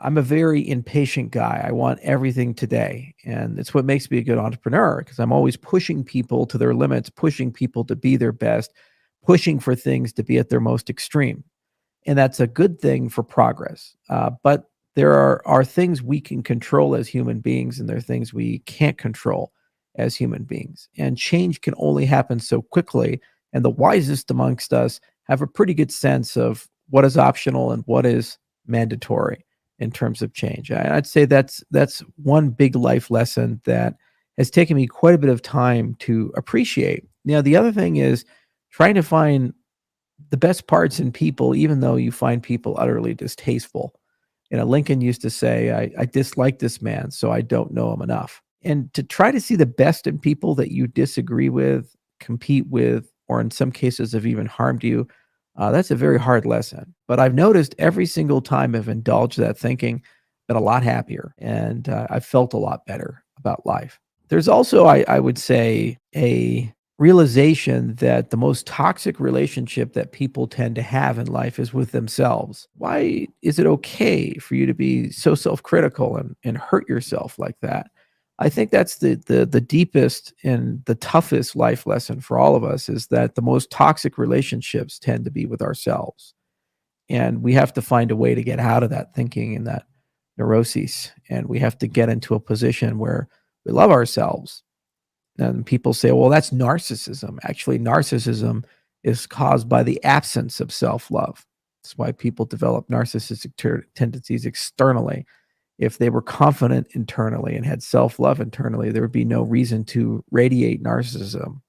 I'm a very impatient guy. I want everything today. And it's what makes me a good entrepreneur because I'm always pushing people to their limits, pushing people to be their best, pushing for things to be at their most extreme. And that's a good thing for progress. But there are things we can control as human beings, and there are things we can't control as human beings. And change can only happen so quickly. And the wisest amongst us have a pretty good sense of what is optional and what is mandatory in terms of change. I'd say that's one big life lesson that has taken me quite a bit of time to appreciate. Now, the other thing is trying to find the best parts in people, even though you find people utterly distasteful. Lincoln used to say, I dislike this man, so I don't know him enough. And to try to see the best in people that you disagree with, compete with, or in some cases have even harmed you, that's a very hard lesson. But I've noticed every single time I've indulged that thinking, been a lot happier and I've felt a lot better about life. There's also, I would say, a realization that the most toxic relationship that people tend to have in life is with themselves. Why is it okay for you to be so self-critical and hurt yourself like that? I think that's the deepest and the toughest life lesson for all of us is that the most toxic relationships tend to be with ourselves. And we have to find a way to get out of that thinking and that neuroses. And we have to get into a position where we love ourselves. And people say, well, that's narcissism. Actually, narcissism is caused by the absence of self love. That's why people develop narcissistic tendencies externally. If they were confident internally and had self love internally, there would be no reason to radiate narcissism.